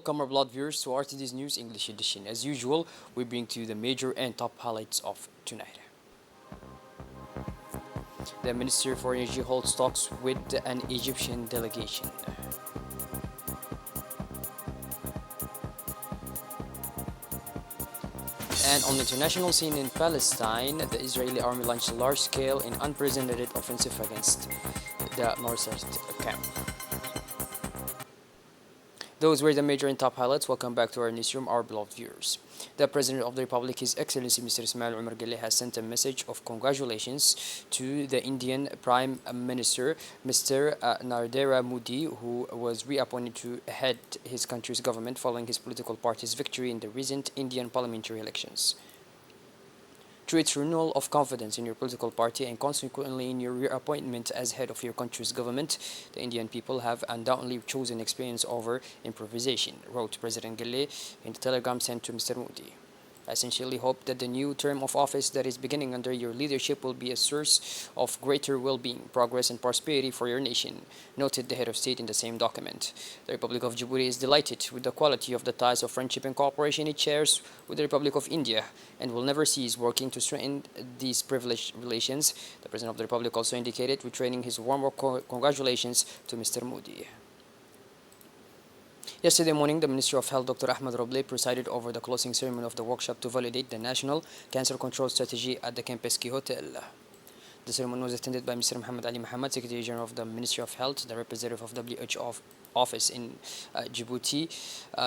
welcome our blood viewers to RTD's News English edition. As usual, we bring to you the major and top highlights of tonight. The Minister for Energy holds talks with an Egyptian delegation. And on the international scene in Palestine, the Israeli army launched a large-scale and unprecedented offensive against the Nusayr camp. Those were the major and top highlights. Welcome back to our newsroom, our beloved viewers. The President of the Republic, His Excellency Mr. Ismail Omar Guelleh, has sent a message of congratulations to the Indian Prime Minister, Mr. Narendra Modi, who was reappointed to head his country's government following his political party's victory in the recent Indian parliamentary elections. Through its renewal of confidence in your political party and consequently in your reappointment as head of your country's government, the Indian people have undoubtedly chosen experience over improvisation, wrote President Guelleh in the telegram sent to Mr. Modi. I sincerely hope that the new term of office that is beginning under your leadership will be a source of greater well-being, progress and prosperity for your nation, noted the head of state in the same document. The Republic of Djibouti is delighted with the quality of the ties of friendship and cooperation it shares with the Republic of India and will never cease working to strengthen these privileged relations. The President of the Republic also indicated, returning his warm congratulations to Mr. Modi. Yesterday morning, the Ministry of Health, Dr. Ahmed Roble, presided over the closing ceremony of the workshop to validate the National Cancer Control Strategy at the Kempinski Hotel. The ceremony was attended by Mr. Mohammed Ali Mohammed, Secretary General of the Ministry of Health, the representative of WHO office in Djibouti,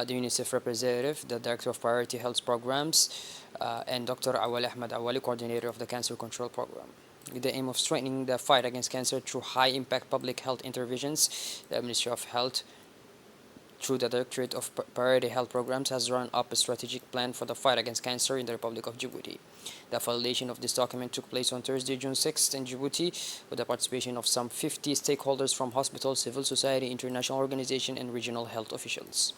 the UNICEF representative, the Director of Priority Health Programs, and Dr. Awali Ahmed Awali, Coordinator of the Cancer Control Program. With the aim of strengthening the fight against cancer through high-impact public health interventions, the Ministry of Health, through the Directorate of Priority Health Programs, has drawn up a strategic plan for the fight against cancer in the Republic of Djibouti. The validation of this document took place on Thursday, June 6th in Djibouti, with the participation of some 50 stakeholders from hospitals, civil society, international organizations, and regional health officials.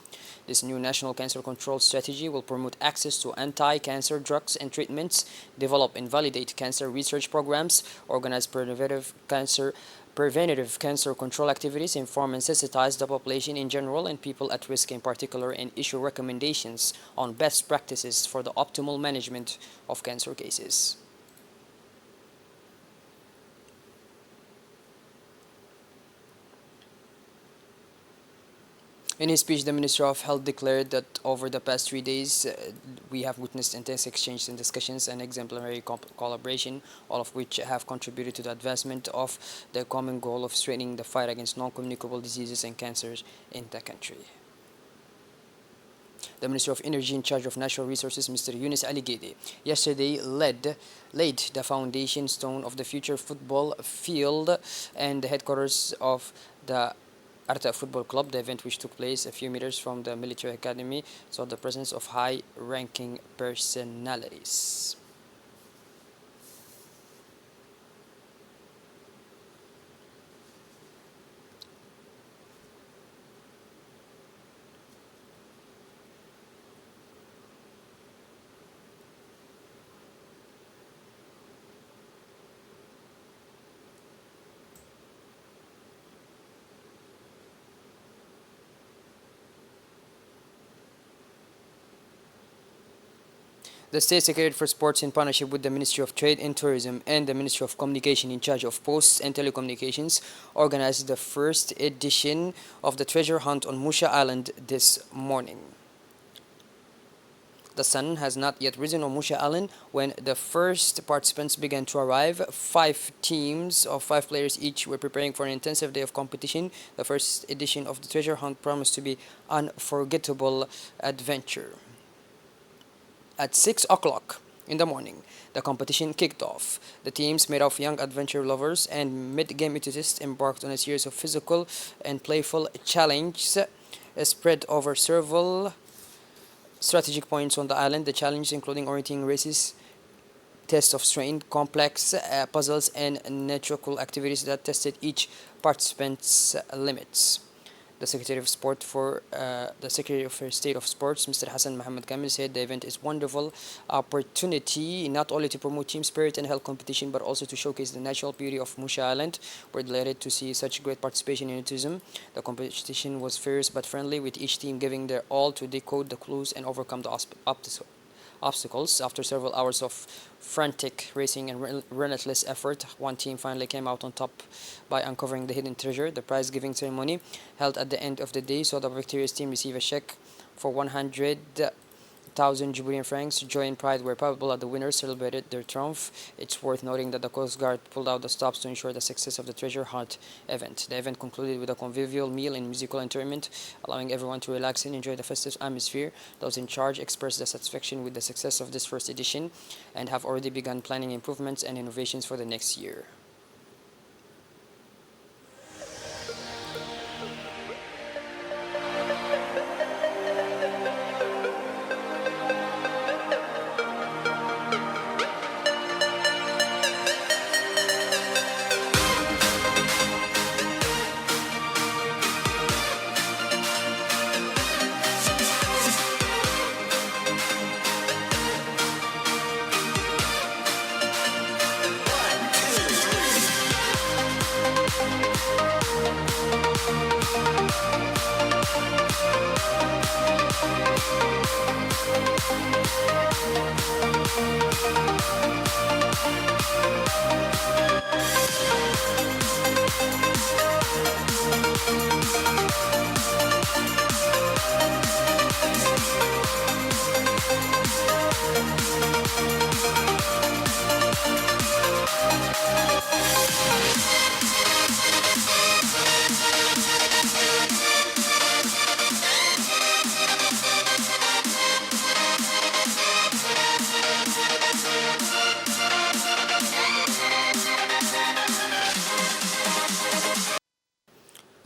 This new national cancer control strategy will promote access to anti-cancer drugs and treatments, develop and validate cancer research programs, organize preventative cancer control activities, inform and sensitize the population in general and people at risk in particular, and issue recommendations on best practices for the optimal management of cancer cases. In his speech, the Minister of Health declared that over the past 3 days, we have witnessed intense exchanges and discussions and exemplary collaboration, all of which have contributed to the advancement of the common goal of strengthening the fight against non-communicable diseases and cancers in the country. The Minister of Energy in charge of Natural Resources, Mr. Yunus Ali Gede, yesterday laid the foundation stone of the future football field and the headquarters of the Arta Football Club. The event, which took place a few meters from the military academy, saw the presence of high-ranking personalities. The State Secretary for Sports, in partnership with the Ministry of Trade and Tourism and the Ministry of Communication in charge of Posts and Telecommunications, organized the first edition of the treasure hunt on Musha Island this morning. The sun has not yet risen on Musha Island when the first participants began to arrive. 5 teams of 5 players each were preparing for an intensive day of competition. The first edition of the treasure hunt promised to be an unforgettable adventure. At 6 o'clock in the morning, the competition kicked off. The teams, made of young adventure lovers and mid-game enthusiasts, embarked on a series of physical and playful challenges spread over several strategic points on the island. The challenges including orienting races, tests of strength, complex puzzles, and natural activities that tested each participant's limits. The Secretary of Sport for the Secretary of State of Sports, Mr. Hassan Mohammed Kamil, said the event is wonderful opportunity not only to promote team spirit and health competition, but also to showcase the natural beauty of Musha Island. We're delighted to see such great participation in tourism. The competition was fierce but friendly, with each team giving their all to decode the clues and overcome the obstacles. After several hours of frantic racing and relentless effort, one team finally came out on top by uncovering the hidden treasure. The prize giving ceremony held at the end of the day saw the victorious team receive a check for 100,000 Djiboutian francs. Joy and pride were palpable as the winners celebrated their triumph. It's worth noting that the Coast Guard pulled out the stops to ensure the success of the treasure hunt event. The event concluded with a convivial meal and musical entertainment, allowing everyone to relax and enjoy the festive atmosphere. Those in charge expressed their satisfaction with the success of this first edition and have already begun planning improvements and innovations for the next year.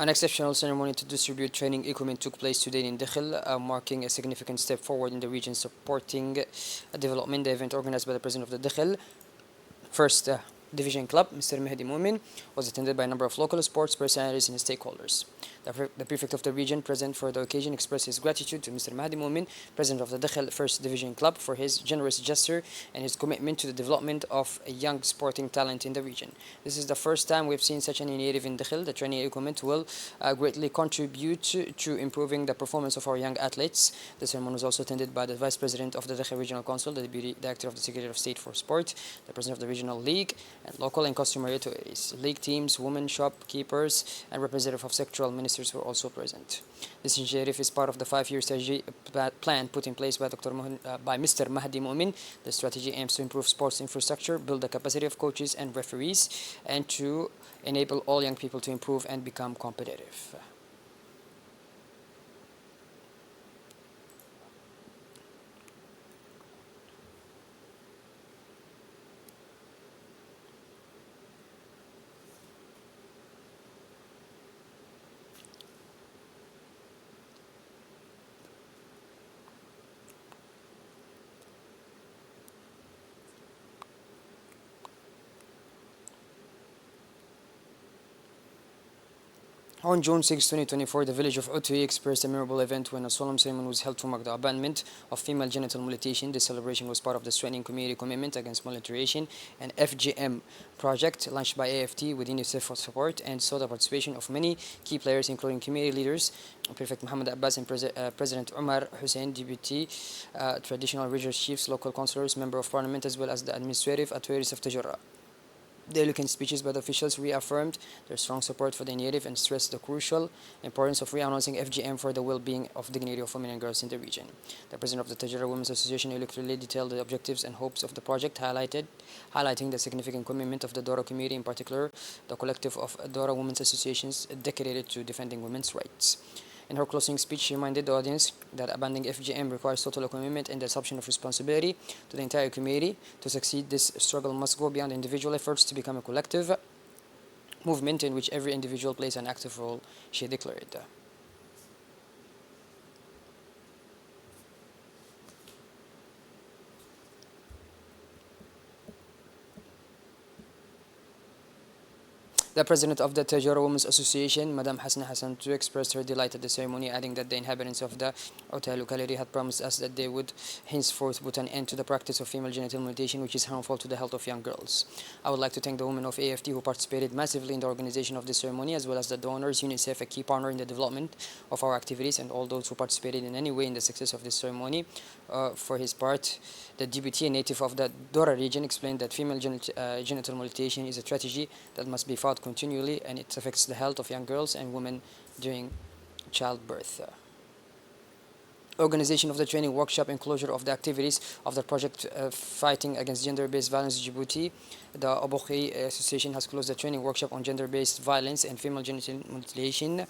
An exceptional ceremony to distribute training equipment took place today in Dakhil, marking a significant step forward in the region supporting development. The event organized by the president of the Dakhil First Division Club, Mr. Mehdi Mumin, was attended by a number of local sports personalities and stakeholders. The prefect of the region present for the occasion expressed his gratitude to Mr. Mehdi Mumin, president of the Dakhil First Division Club, for his generous gesture and his commitment to the development of a young sporting talent in the region. This is the first time we've seen such an initiative in Dakhil. The training equipment will greatly contribute to improving the performance of our young athletes. The ceremony was also attended by the Vice President of the Dakhil Regional Council, the Deputy Director of the Secretary of State for Sport, the President of the Regional League, and local and customary authorities. League teams, women shopkeepers, and representatives of sectoral ministers were also present. This initiative is part of the 5-year strategy plan put in place by Mr. Mahdi Mumin. The strategy aims to improve sports infrastructure, build the capacity of coaches and referees, and to enable all young people to improve and become competitive. On June 6, 2024, the village of Utui experienced a memorable event when a solemn ceremony was held to mark the abandonment of female genital mutilation. This celebration was part of the strengthening community commitment against mutilation and FGM project launched by AFT with UNICEF for support and saw the participation of many key players, including community leaders, Prefect Muhammad Abbas and President Umar Hussein, Deputy Traditional Religious Chiefs, local councillors, Member of Parliament, as well as the administrative authorities of Tajurra. The eloquent speeches by the officials reaffirmed their strong support for the initiative and stressed the crucial importance of re-announcing FGM for the well-being of dignity of women and girls in the region. The president of the Tajara Women's Association eloquently detailed the objectives and hopes of the project, highlighting the significant commitment of the Dora community, in particular the collective of Dora Women's Associations dedicated to defending women's rights. In her closing speech, she reminded the audience that abandoning FGM requires total commitment and the assumption of responsibility to the entire community. To succeed, this struggle must go beyond individual efforts to become a collective movement in which every individual plays an active role, she declared. The president of the Tajara Women's Association, Madam Hasna Hassan, too expressed her delight at the ceremony, adding that the inhabitants of the Outa locality had promised us that they would henceforth put an end to the practice of female genital mutilation, which is harmful to the health of young girls. I would like to thank the women of AFT who participated massively in the organization of this ceremony, as well as the donors, UNICEF, a key partner in the development of our activities, and all those who participated in any way in the success of this ceremony. For his part, the deputy, a native of the Dora region, explained that female genital mutilation is a tragedy that must be fought continually, and it affects the health of young girls and women during childbirth. Organization of the training workshop and closure of the activities of the project fighting against gender-based violence in Djibouti. The Obokhi Association has closed the training workshop on gender-based violence and female genital mutilation.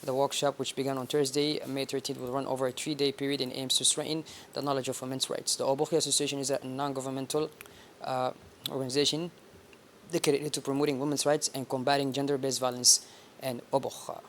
The workshop, which began on Thursday, May 13th, will run over a 3-day period and aims to strengthen the knowledge of women's rights. The Obokhi Association is a non-governmental organization dedicated to promoting women's rights and combating gender-based violence in Obokha.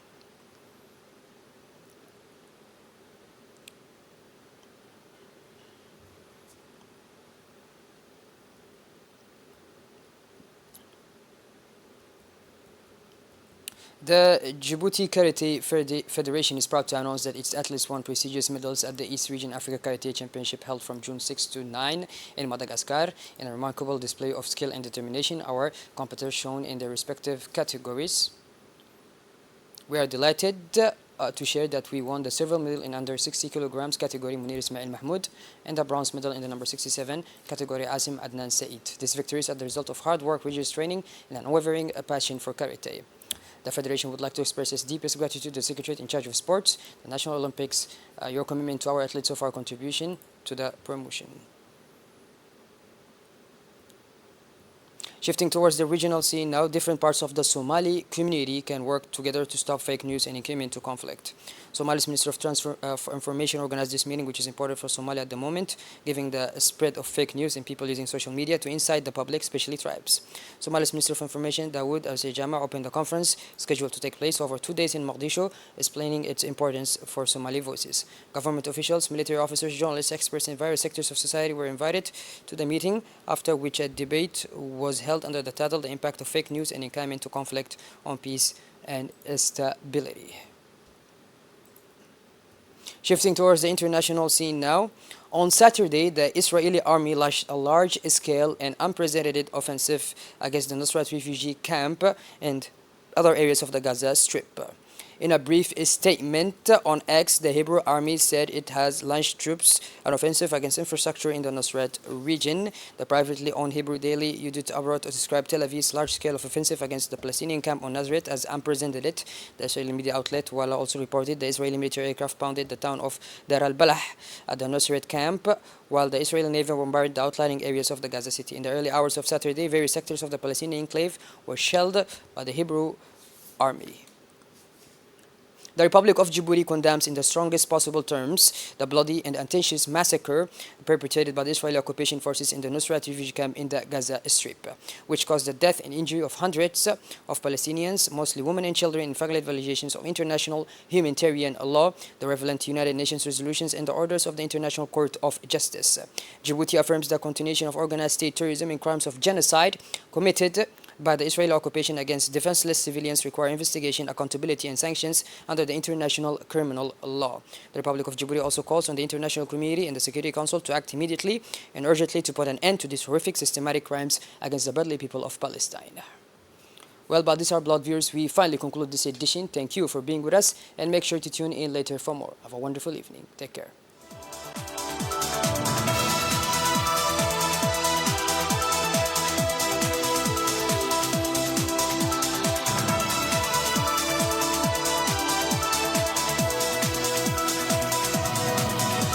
The Djibouti Karate Federation is proud to announce that its athletes won prestigious medals at the East Region Africa Karate Championship held from June 6 to 9 in Madagascar. In a remarkable display of skill and determination, our competitors shone in their respective categories. We are delighted to share that we won the silver medal in under 60 kilograms category Munir Ismail Mahmoud and the bronze medal in the number 67 category Asim Adnan Said. This victory is the result of hard work, rigorous training, and an unwavering passion for karate. The Federation would like to express its deepest gratitude to the Secretariat in charge of sports, the National Olympics, your commitment to our athletes of our contribution to the promotion. Shifting towards the regional scene now, different parts of the Somali community can work together to stop fake news and came into conflict. Somali's Minister of Information organized this meeting, which is important for Somalia at the moment, giving the spread of fake news and people using social media to incite the public, especially tribes. Somali's Minister of Information, Dawood Al-Sejama, opened the conference scheduled to take place over 2 days in Mogadishu, explaining its importance for Somali voices. Government officials, military officers, journalists, experts in various sectors of society were invited to the meeting, after which a debate was held under the title The Impact of Fake News and Income into Conflict on Peace and Stability. Shifting towards the international scene now, on Saturday, the Israeli army launched a large-scale and unprecedented offensive against the Nusrat refugee camp and other areas of the Gaza Strip. In a brief statement on X, the Hebrew army said it has launched an offensive against infrastructure in the Nusrat region. The privately owned Hebrew daily Yedioth Ahronoth described Tel Aviv's large-scale offensive against the Palestinian camp on Nazareth as unprecedented. The Israeli media outlet Walla also reported the Israeli military aircraft pounded the town of Dar al-Balah at the Nusrat camp, while the Israeli Navy bombarded the outlying areas of the Gaza city. In the early hours of Saturday, various sectors of the Palestinian enclave were shelled by the Hebrew army. The Republic of Djibouti condemns in the strongest possible terms the bloody and intentional massacre perpetrated by the Israeli occupation forces in the Nusrat refugee camp in the Gaza Strip, which caused the death and injury of hundreds of Palestinians, mostly women and children, in flagrant violations of international humanitarian law, the relevant United Nations resolutions, and the orders of the International Court of Justice. Djibouti affirms the continuation of organized state terrorism and crimes of genocide committed by the Israeli occupation against defenseless civilians require investigation, accountability, and sanctions under the international criminal law. The Republic of Djibouti also calls on the international community and the Security Council to act immediately and urgently to put an end to these horrific systematic crimes against the bloody people of Palestine. Well, but these are Blood viewers. We finally conclude this edition. Thank you for being with us, and make sure to tune in later for more. Have a wonderful evening. Take care.